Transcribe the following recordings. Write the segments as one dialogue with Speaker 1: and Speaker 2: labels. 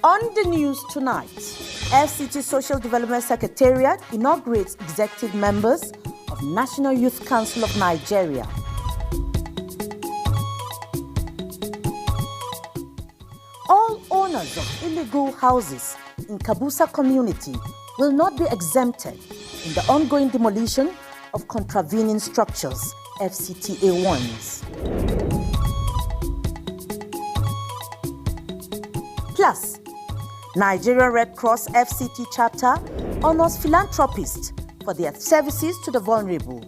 Speaker 1: On the news tonight, FCT Social Development Secretariat inaugurates executive members of National Youth Council of Nigeria. All owners of illegal houses in Kabusa community will not be exempted in the ongoing demolition of contravening structures, FCTA warns. Plus, Nigerian Red Cross FCT chapter honors philanthropists for their services to the vulnerable.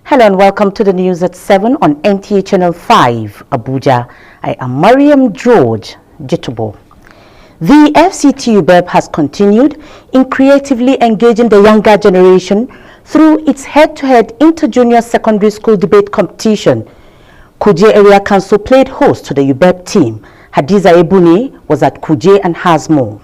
Speaker 1: Hello and welcome to the news at 7 on NTA Channel 5, Abuja. I am Mariam George Jitubo. The FCT UBEB has continued in creatively engaging the younger generation through its head-to-head inter-junior secondary school debate competition. Kuje Area Council played host to the UBEB team. Hadiza Ebuni was at Kuje and has more.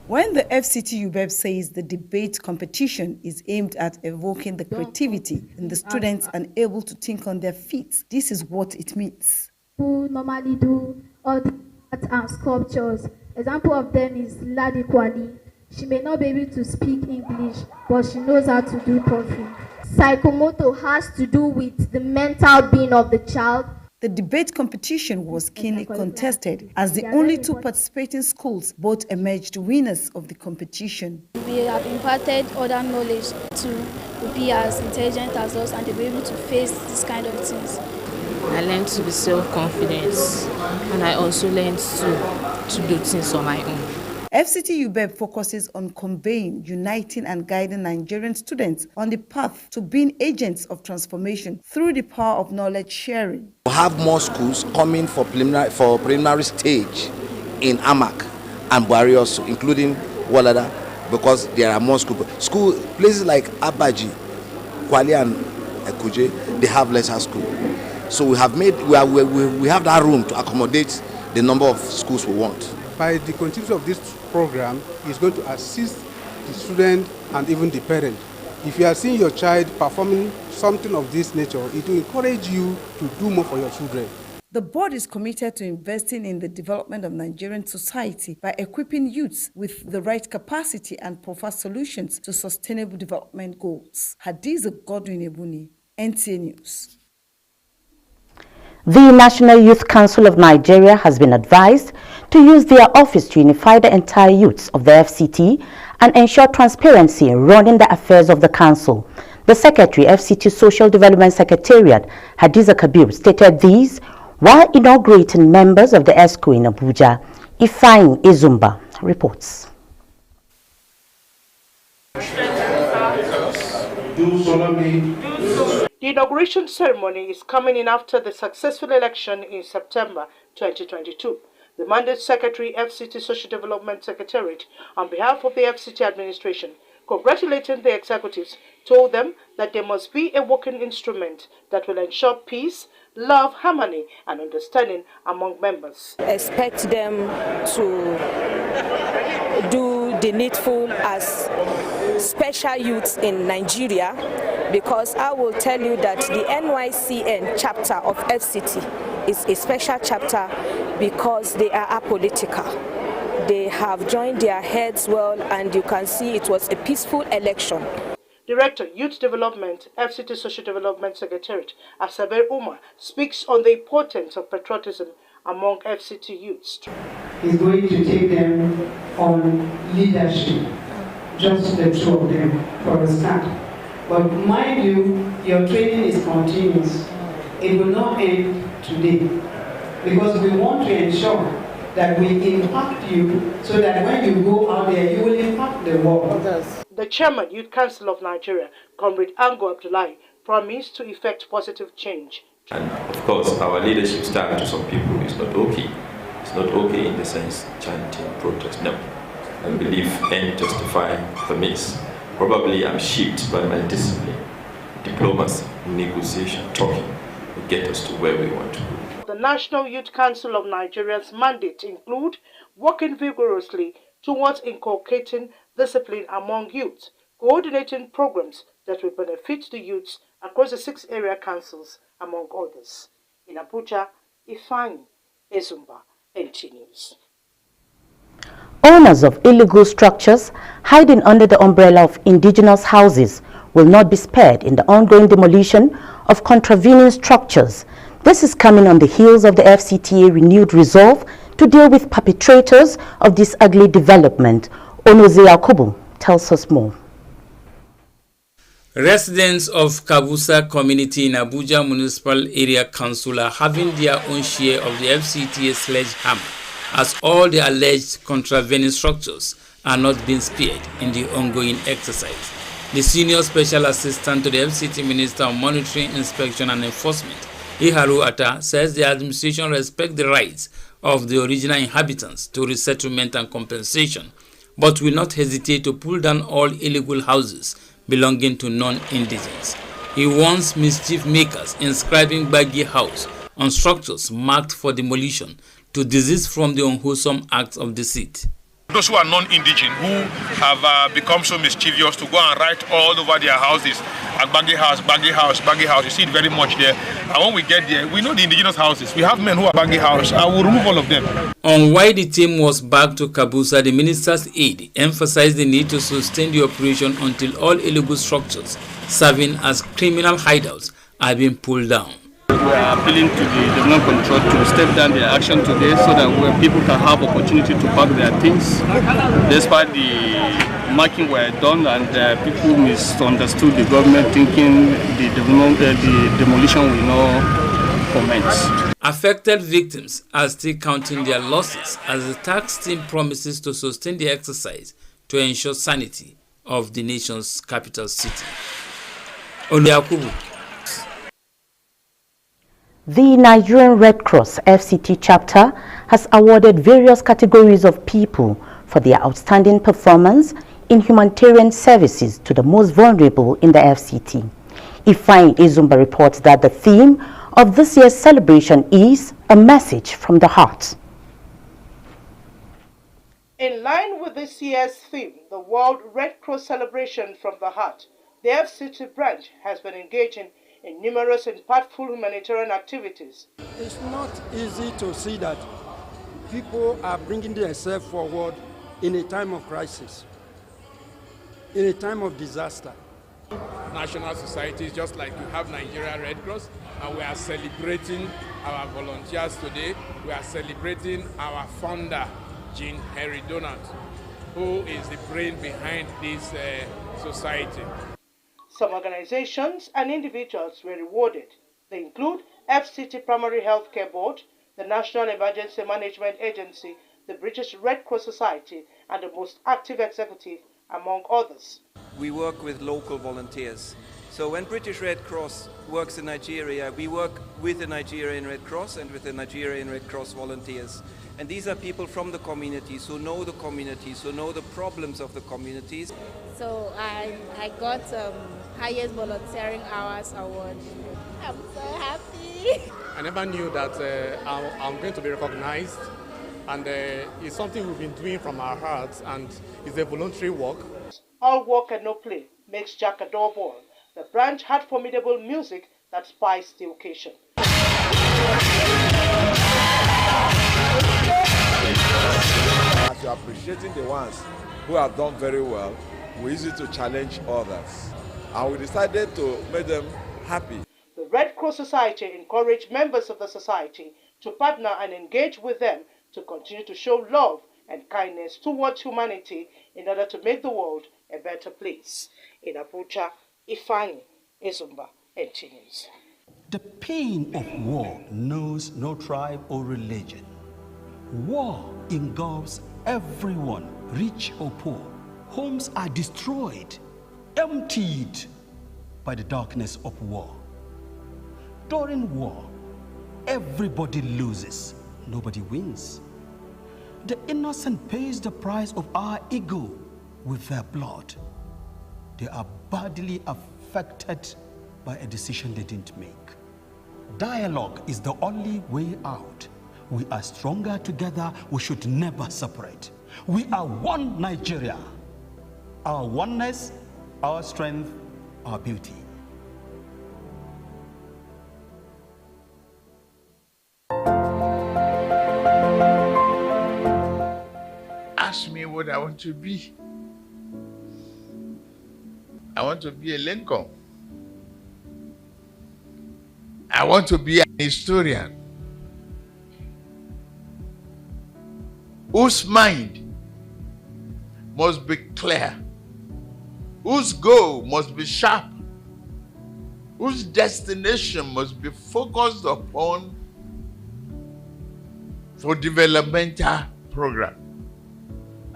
Speaker 2: When the FCT UBEB says the debate competition is aimed at evoking the creativity in the students unable to think on their feet, this is what it means.
Speaker 3: Who normally do all the art and sculptures. Example of them is Ladi Kwali. She may not be able to speak English, but she knows how to do pottery. Psychomotor has to do with the mental being of the child.
Speaker 2: The debate competition was keenly contested as the only two participating schools both emerged winners of the competition.
Speaker 4: We have imparted other knowledge to be as intelligent as us and to be able to face this kind of things.
Speaker 5: I learned to be self-confident and I also learned to do things on my own.
Speaker 2: FCT UBEB focuses on conveying, uniting and guiding Nigerian students on the path to being agents of transformation through the power of knowledge sharing.
Speaker 6: We have more schools coming for preliminary stage in Amak and Buhari also, including Walada, because there are more school places like Abaji, Kwali and Kuje, they have lesser school. So we have that room to accommodate the number of schools we want.
Speaker 7: By the continuity of this program is going to assist the student and even the parent. If you are seeing your child performing something of this nature, it will encourage you to do more for your children.
Speaker 2: The board is committed to investing in the development of Nigerian society by equipping youths with the right capacity and profile solutions to sustainable development goals. Hadiza Godwin Ebuni, NTA News.
Speaker 1: The National Youth Council of Nigeria has been advised to use their office to unify the entire youths of the FCT and ensure transparency in running the affairs of the council. The Secretary, FCT Social Development Secretariat, Hadiza Kabir, stated these while inaugurating members of the ESCO in Abuja. Ifeanyi Izumba reports.
Speaker 8: The inauguration ceremony is coming in after the successful election in September 2022. The Mandate Secretary, FCT Social Development Secretariat, on behalf of the FCT administration, congratulating the executives, told them that there must be a working instrument that will ensure peace, love, harmony, and understanding among members.
Speaker 9: Expect them to do the needful as special youths in Nigeria, because I will tell you that the NYCN chapter of FCT is a special chapter because they are apolitical. They have joined their heads well, and you can see it was a peaceful election.
Speaker 8: Director, Youth Development, FCT Social Development Secretariat, Asaber Umar, speaks on the importance of patriotism among FCT youths.
Speaker 10: He's going to take them on leadership, just the two of them, for a start. But mind you, your training is continuous. It will not end today, because we want to ensure that we impact you so that when you go out there, you will impact the world.
Speaker 8: The Chairman, Youth Council of Nigeria, Comrade Ango Abdullahi, promised to effect positive change.
Speaker 11: And of course, our leadership style to some people is not okay. It's not okay in the sense chanting, protest. No. I believe end justify the means. Probably I'm shaped by my discipline, diplomacy, negotiation, talking will get us to where we want to go.
Speaker 8: The National Youth Council of Nigeria's mandate include working vigorously towards inculcating discipline among youth, coordinating programs that will benefit the youths across the 6 area councils, among others. In Abuja, Ifeanyi Ezumba, NT News.
Speaker 1: Owners of illegal structures hiding under the umbrella of indigenous houses will not be spared in the ongoing demolition of contravening structures. This is coming on the heels of the FCTA renewed resolve to deal with perpetrators of this ugly development. Onoze Yakubu tells us more.
Speaker 12: Residents of Kabusa community in Abuja Municipal Area Council are having their own share of the FCTA sledgehammer, as all the alleged contravening structures are not being spared in the ongoing exercise. The Senior Special Assistant to the FCT Minister on Monitoring, Inspection and Enforcement, Iharu Atta, says the administration respects the rights of the original inhabitants to resettlement and compensation, but will not hesitate to pull down all illegal houses belonging to non-indigents. He warns mischief makers inscribing Baggy House on structures marked for demolition to desist from the unwholesome acts of deceit.
Speaker 13: Those who are non-indigent, who have become so mischievous to go and write all over their houses, and Baggy House, Baggy House, Baggy House, you see it very much there. And when we get there, we know the indigenous houses. We have men who are Baggy House. I will remove all of them.
Speaker 12: On why the team was back to Kabusa, the minister's aide emphasized the need to sustain the operation until all illegal structures serving as criminal hideouts are being pulled down.
Speaker 14: We are appealing to the Development Control to step down their action today so that people can have opportunity to park their things. Despite the marking were done and people misunderstood the government, thinking the demolition will not commence.
Speaker 12: Affected victims are still counting their losses as the tax team promises to sustain the exercise to ensure sanity of the nation's capital city. Yakubu.
Speaker 1: The Nigerian Red Cross FCT chapter has awarded various categories of people for their outstanding performance in humanitarian services to the most vulnerable in the FCT. Ifeanyi Ezumba reports that the theme of this year's celebration is a message from the heart.
Speaker 8: In line with this year's theme, the World Red Cross Celebration from the Heart, the FCT branch has been engaging in numerous impactful humanitarian activities.
Speaker 15: It's not easy to see that people are bringing themselves forward in a time of crisis, in a time of disaster.
Speaker 16: National societies, just like you have Nigeria Red Cross, and we are celebrating our volunteers today. We are celebrating our founder, Jean Henry Donat, who is the brain behind this society.
Speaker 8: Some organizations and individuals were rewarded. They include FCT Primary Healthcare Board, the National Emergency Management Agency, the British Red Cross Society, and the Most Active Executive, among others.
Speaker 17: We work with local volunteers. So when British Red Cross works in Nigeria, we work with the Nigerian Red Cross and with the Nigerian Red Cross volunteers. And these are people from the communities who know the communities, who know the problems of the communities.
Speaker 18: So I got highest volunteering hours award. I'm so happy.
Speaker 16: I never knew that I'm going to be recognized, and it's something we've been doing from our hearts, and it's a voluntary work.
Speaker 8: All work and no play makes Jack a door boy. The branch had formidable music that spiced the occasion.
Speaker 19: As you're appreciating the ones who have done very well, we use it to challenge others. And we decided to make them happy.
Speaker 8: The Red Cross Society encouraged members of the society to partner and engage with them to continue to show love and kindness towards humanity in order to make the world a better place. In Abuja, Ifeanyi Ezumba, NT News.
Speaker 20: The pain of war knows no tribe or religion. War engulfs everyone, rich or poor. Homes are destroyed, emptied by the darkness of war. During war, everybody loses, nobody wins. The innocent pays the price of our ego with their blood. They are badly affected by a decision they didn't make. Dialogue is the only way out. We are stronger together. We should never separate. We are one Nigeria. Our oneness, our strength, our beauty.
Speaker 21: I want to be. I want to be a Lincoln. I want to be an historian whose mind must be clear, whose goal must be sharp, whose destination must be focused upon for developmental program.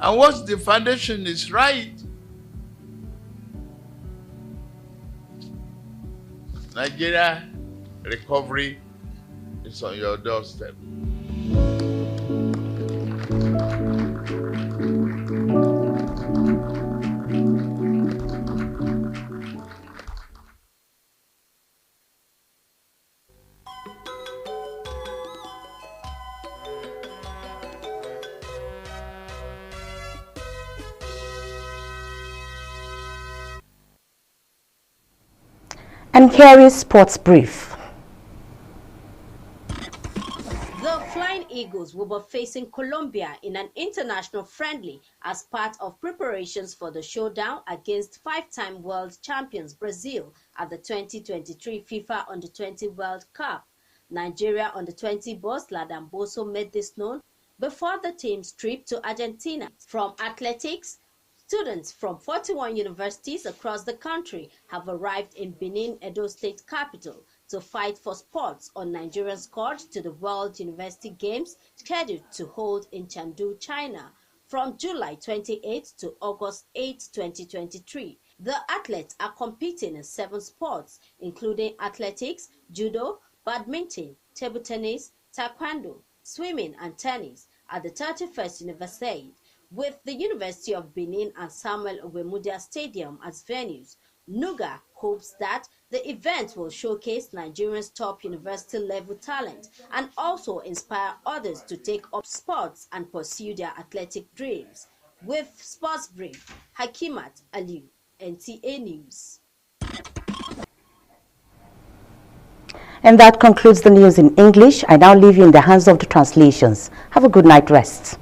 Speaker 21: And once the foundation is right, Nigeria recovery is on your doorstep.
Speaker 1: And here is Sports Brief.
Speaker 22: The Flying Eagles will be facing Colombia in an international friendly as part of preparations for the showdown against five-time world champions Brazil at the 2023 FIFA Under-20 World Cup. Nigeria Under-20 boss Ladan Boso made this known before the team's trip to Argentina. From athletics, students from 41 universities across the country have arrived in Benin, Edo State capital, to fight for spots on Nigeria's court to the World University Games scheduled to hold in Chengdu, China, from July 28 to August 8, 2023. The athletes are competing in 7 sports, including athletics, judo, badminton, table tennis, taekwondo, swimming, and tennis at the 31st Universiade, with the University of Benin and Samuel Ogbemudia Stadium as venues. NUGA hopes that the event will showcase Nigeria's top university-level talent and also inspire others to take up sports and pursue their athletic dreams. With Sports Brief, Hakimat Aliu, NTA News.
Speaker 1: And that concludes the news in English. I now leave you in the hands of the translations. Have a good night rest.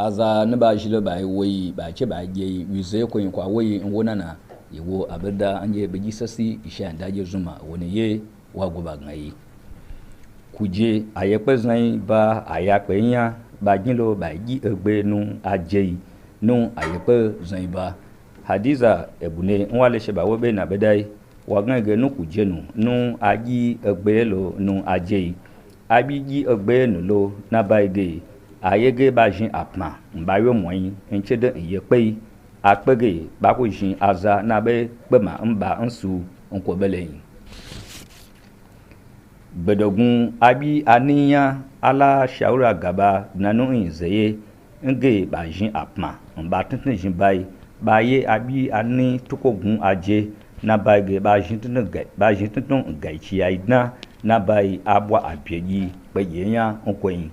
Speaker 23: Aza ne ba jilo ba woyi ba che ba je wize ko yin kwa woyi wona na yewo abeda anje beji sasi isha ndaje zuma woni ye wa go ba ngai kuje ayepe zan ba ayape nya ba jilo ba ji egbe nu aje nu ayepe zan ba hadiza ebune nwale she ba wo be na bedai wa gan ge nu kuje nu aji egbe lo nu aje abi ji egbe nu lo na ba ege ayege ba jin apma mba yo moyin enche de yepe apege ba ko jin aza na be gbema mba nsu nko beleyin bedogun abi aniya ala shaura gaba nanu inzeye nge ba jin apma mba tintin jin bai ba ye abi ani tukogun aje na bage ba jin tintin gaichi aidna na bai abwa apeji pe yeyan nkoyin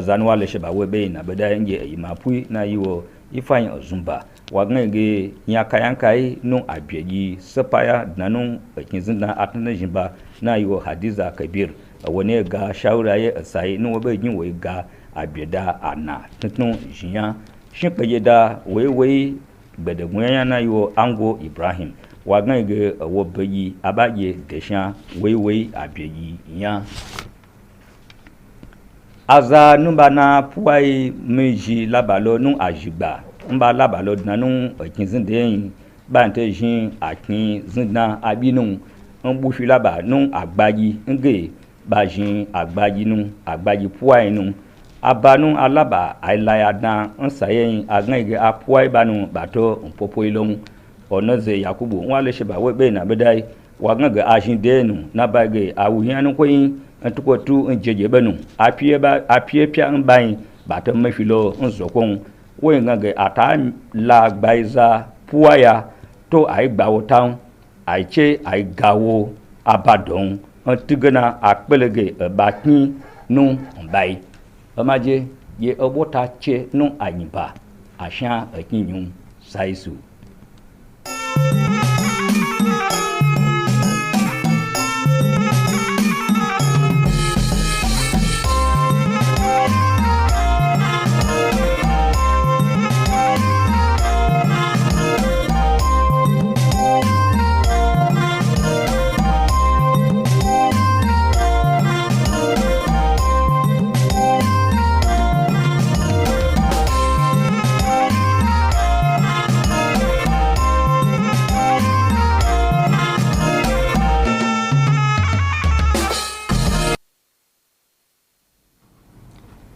Speaker 23: zanwa le sheba webe na beda nge imapui na yiwo ifanya ozumba wagenge nyaka yankai no abyeji sepaya nanu kinzinda atana jimba na yiwo hadiza kabir woni ga shaura ye sai no webe jin we ga abyeda ana tuntun jinya shinpeye da wewe gbedegun na yiwo ango ibrahim wagenge wobeyi abaye deshan wewe abyeji nya aza numba na puai meji labalo nu ajigba mba labalo nanu kinzinde bante jin akin zinda abinu nbufi laba nu agbaji nge bajin agbaji puai nu abanu alaba ailayada nsayen agenge apuai banu bato mpopo ilon onoze yakubu wale sheba webe na bedai wanga ga ajin denu na bage awuhian ko yin antuko tu njeje banu apie pia nbai bata mafilo nzokon wenga ga ata la gbaiza puaya to ai gbawo town ai che ai gawo abadon antigana akpelege batni nu mbai amaje ye obota che nu anyimba asha akinyun saisu.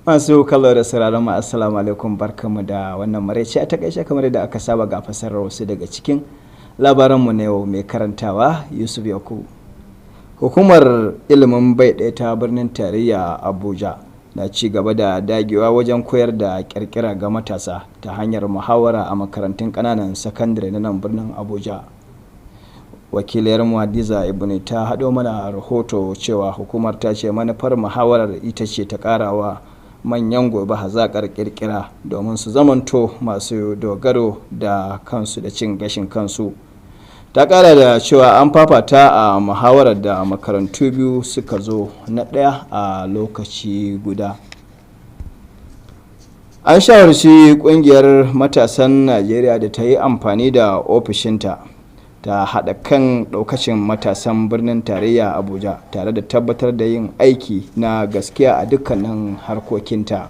Speaker 3: Masu kallo da sauraron mu assalamu alaikum, barkamu da wannan maraice a takaice kamar da aka saba ga fasarar wasu daga cikin labaran mu na yau, mai karantawa Yusuf Yakubu. Hukumar ilimin bai ɗaya ta birnin tarayya Abuja na ci gaba da dagewa wajen koyar da kirkira ga matasa ta hanyar muhawara a makarantun ƙananan sakandare na nan birnin Abuja. Wakiliyar Hadiza Ibn ta haɗo mana rahoto cewa hukumar ta ce manufar muhawarar ita ce ta ƙarawa manyan gobe hazaƙar kirkira domin su zamanto masu dogaro da kansu da cin gashin kansu. Ta ƙara da cewa an fafata a muhawarar da makarantu biyu suka zo na ɗaya a lokaci guda. An shawarci ƙungiyar matasan Najeriya da ta yi amfani da ofishinta ta haɗa kan ɗaukacin matasan birnin tarayya Abuja tare da tabbatar da yin aiki na gaskiya a dukkanin harkokinta.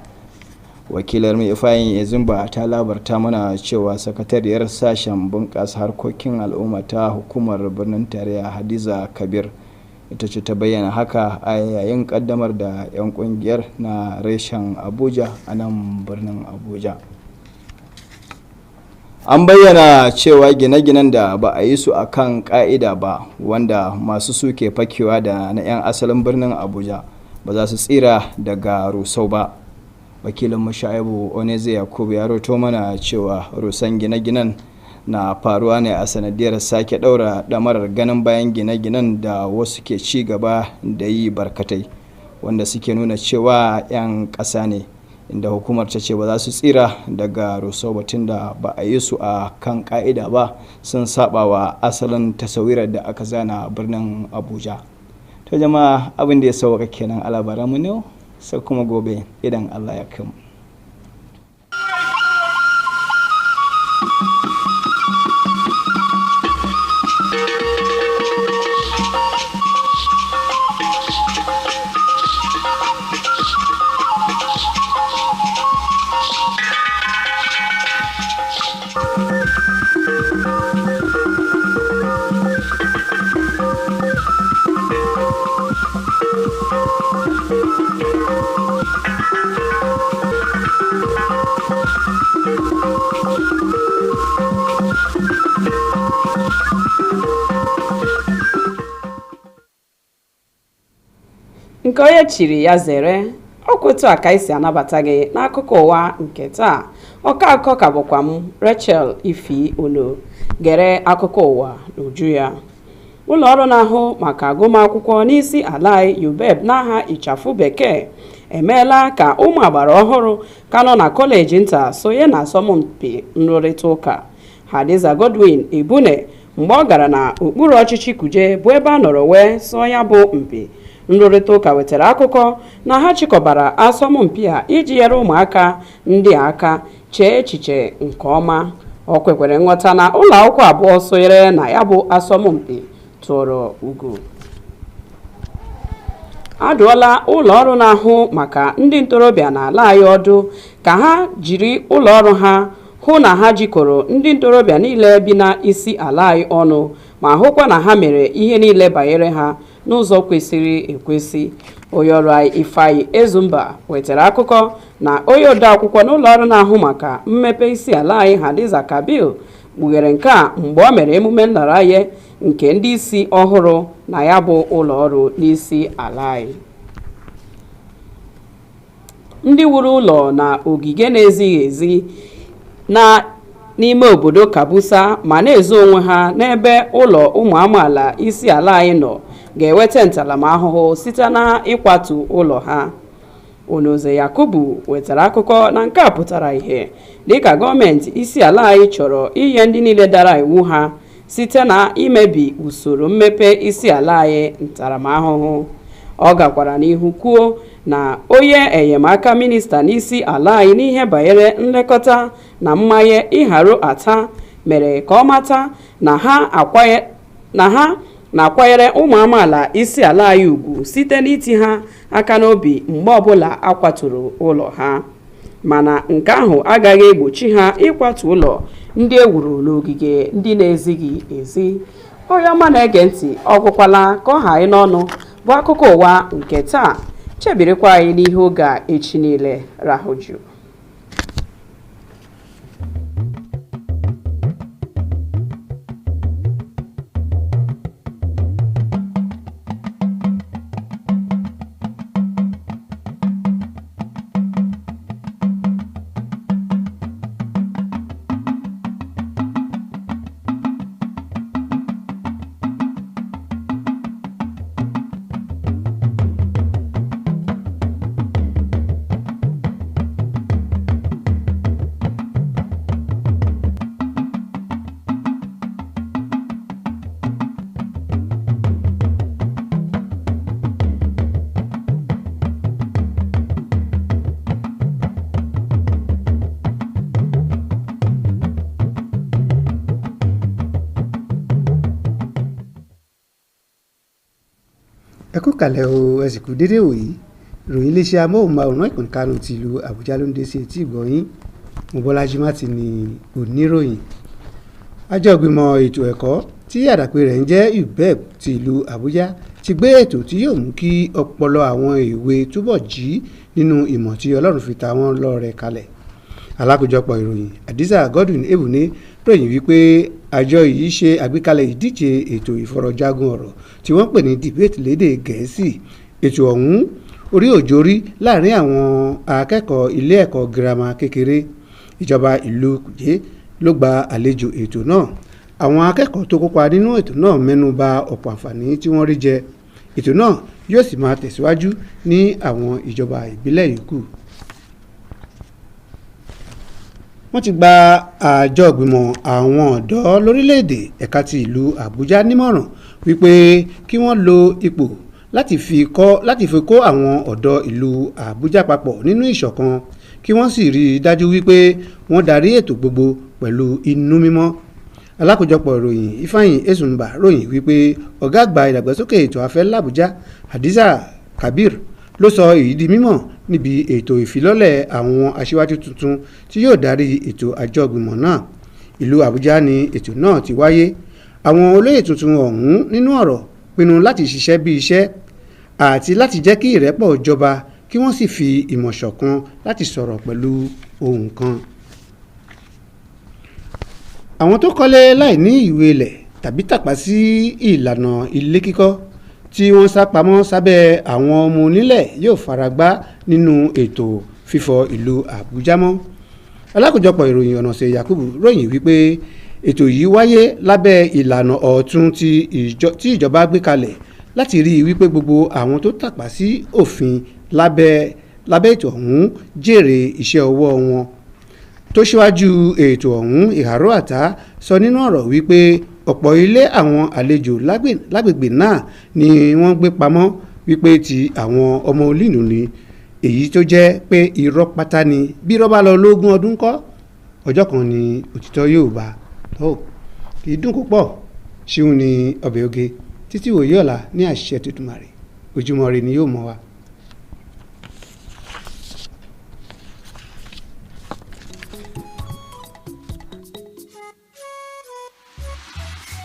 Speaker 3: Wakilar mai Ifayin Ezimba ta labarta mana cewa sakatariyar sashen bunƙasa harkokin al'umma ta hukumar birnin tarayya Hadiza Kabir ita ce ta bayyana haka a yayin ƙaddamar da 'yan ƙungiyar na reshen Abuja a nan birnin Abuja. An bayyana cewa gine-ginen da ba a yi su a kan ƙa'ida ba, wanda masu suke fakewa da na 'yan asalin birnin Abuja, ba za su tsira daga rusau ba. Wakilin Mushaibu Oneze Yakubu ya roto mana cewa rusan gine-ginen na faruwa ne a sanadiyar sake ɗaura ɗamarar ganin bayan gine-ginen da wasu ke ci gaba da yi barkatai, wanda suke nuna cewa 'yan ƙasa ne, inda hukumar ta ce ba za su tsira daga rusau batun da ba a yi su a kan ka'ida ba, sun saba wa asalin tasawirar da aka zana birnin Abuja. To jama'a, abin da ya sauka kenan a labaranmu ne, sai kuma gobe idan Allah ya kai mu.
Speaker 4: Nke onye chiri ya zere, otu a ka isi anabata gị n'akụkọ ụwa nke taa. Ọka akụkọ ka bụkwa m Rachel Ifi Olo. Gere akụkọ ụwa n'uju ya. Ụlọ ọrụ na-ahụ maka agụmakwụkwọ n'isi ala UBEB n'aha ịchafụ bekee emeela ka ụmụ agbara ọhụrụ ka nọ na kọleji nta sonye na asọmpi nrụrịta ụka. Hadiza Godwin Ibune mgbe ọ gara na okpuru ọchịchị Kuje bụ ebe a nọrọ wee sọ ya bụ mpi nrụrịta ụka wetara akụkọ na ha chịkọbara asọmpi a iji nyere ụmụaka ndị aka chee echiche nke ọma. Ọ kwekwere nghọta na ụlọ akwụkwọ abụọ sonyere na ya bụ asọmpi tụrụ ugo. Adụọla ụlọ ọrụ na-ahụ maka ndị ntorobịa n'ala anyị ọdụ ka ha jiri ụlọ ọrụ ha hụ na ha jikọrọ ndị ntorobịa niile bi na isi ala anyị ọnụ ma hụkwa na ha mere ihe niile banyere ha n'ụzọ kwesịrị ekwesị. Onye ọrụ anyị Ifeanyi Ezumba wetara akụkọ na onye odeakwụkwọ n'ụlọ ọrụ na-ahụ maka mmepe isi ala anyị Hadiza Kabir kpughere nke a mgbe o mere emume nnaraye nke ndị isi ọhụrụ na ya bụ ụlọ ọrụ n'isi ala anyị. Ndị wuru ụlọ na ogige na-ezighị ezi n'ime obodo Kabusa ma na-ezo onwe ha n'ebe ụlọ ụmụ amaala isi ala anyị nọ ga-eweta ntaramahụhụ site na ịkwatu ụlọ ha. Onoze Yakubu wetara akụkọ na nke a pụtara ihe dịka gọọmenti isi ala anyị chọrọ inye ndị niile dara iwu ha site na imebi usoro mmepe isi ala anyị ntaramahụhụ. Ọ gakwara n'ihu kwuo na onye enyemaka minista n'isi ala anyị n'ihe banyere nlekọta na mmanye ịghara ata mere ka ọ mata na ha na-akwanyere ụmụ amaala isi ala anyị ugwu site n'iti ha aka n'obi mgbe ọbụla akwaturu ụlọ ha, mana nke ahụ agaghị egbochi ha ịkwatu ụlọ ndị ewuru n'ogige ndị na-ezighị ezi. Onye ọma na-ege ntị, ọgwụkwala ka ọ ha anyị n'ọnụ bụ akụkọ ụwa nke taa. Chebirikwa anyị n'ihe oge a echi niile. Rahụju.
Speaker 5: ẹ kú kalẹ̀ o, ẹ sì kú dédé wòyí. Ìròyìn iléeṣẹ́ amóhùnmáwòrán ìkànnì Kánò ti ìlú Àbújá ló ń dé sí etí ìgbọ̀nyín. Mobọ́lájí Mátì ni oníròyìn. Àjọ ìgbìmọ̀ ètò ẹ̀kọ́ tí àdàpè rẹ̀ ń jẹ́ UBEB ti ìlú Àbújá ti gbé ètò tí yóò mú kí ọpọlọ àwọn èwe túbọ̀ jí nínú ìmọ̀ tí Ọlọ́run fi ta wọ́n lọ́rẹ kalẹ̀. Alákòjọpọ̀ ìròyìn Hadiza Godwin Ebune ròyìn wípé àjọ yìí ṣe àgbékalẹ̀ ìdíje ètò ìfọ̀rọ̀jagun ọ̀rọ̀ tí wọ́n pè ní debate lédè Gẹ̀ẹ́sì. Ètò ọ̀hún orí òjòrí láàrin àwọn akẹ́kọ̀ọ́ ilé ẹ̀kọ́ girama kékeré. Ìjọba ìlú Kùjé ló gba àlejò ètò náà. Àwọn akẹ́kọ̀ọ́ tó kópa nínú ètò náà mẹ́nu bà ọ̀pọ̀ àǹfààní tí wọ́n rí jẹ. Ètò náà yóò sì máa tẹ̀síwájú ní àwọn ìjọba ìbílẹ̀ yòókù. Wọ́n ti gba àjọ ìgbìmọ̀ àwọn ọ̀dọ́ lórílẹ̀‐èdè ẹ̀ka ti ìlú Àbújá nímọ̀ràn wípé kí wọ́n lo ipò láti fi kó àwọn ọ̀dọ́ ìlú Àbújá papọ̀ nínú ìṣọ̀kan, kí wọ́n sì rí i dájú wípé wọ́n darí ètò gbogbo pẹ̀lú inú mímọ́. Alákòjọpọ̀ ìròyìn Ifeanyi Esunba ròyìn wípé ọ̀gá àgbà ìdàgbàsókè ètò afẹ́ l'Àbújá Hadiza Kabir ló sọ èyí di mímọ̀ níbi ètò ìfilọ́lẹ̀ àwọn aṣíwájú tuntun tí yóò darí ètò àjọ ìgbìmọ̀ náà. Ìlú Àbújá ni ètò náà ti wáyé. Àwọn olóyè tuntun ọ̀hún nínú ọ̀rọ̀ pinnu láti ṣiṣẹ́ bí iṣẹ́ àti láti jẹ́ kí ìrẹ́pọ̀ jọba, kí wọ́n sì fi ìmọ̀ ṣọ̀kan láti sọ̀rọ̀ pẹ̀lú ohùn kan. Àwọn tó kọ́lé láì ní ìwé ilẹ̀ tàbí tàpá sí ìlànà ilé kíkọ́ tí wọ́n sá pamọ́ sábẹ́ àwọn ọmọ onílẹ̀ yóò faragbá nínú ètò fífọ ìlú Àbújá mọ́. Alákòjọpọ̀ ìròyìn Ọ̀nàṣe Yakubu ròyìn wípé ètò yìí wáyé lábẹ́ ìlànà ọ̀tun tí ìjọba gbé kalẹ̀ láti rí i wípé gbogbo àwọn tó tàpá sí òfin lábẹ́ ètò ọ̀hún jèrè iṣẹ́ ọwọ́ wọn. Tó ṣíwájú ètò ọ̀hún, Ìhàró Àtá sọ nínú ọ̀rọ̀ wípé ọ̀pọ̀ ilé àwọn àlejò lágbègbè náà ni wọ́n gbé pamọ́ wípé ti àwọn ọmọ olínú ni, èyí tó jẹ́ pé irọ́ pátá ni. Bí irọ́ bá lọ lógún ọdún kọ́, ọjọ́ kan ni òtítọ́ yóò bá. Kì í dùn púpọ̀, ṣíun ni ọbẹ̀ oge. Títí wòye ọ̀la ní àṣẹ Tèdùmàrè, ojúmọ́ ire ni yóò mọ́ wa.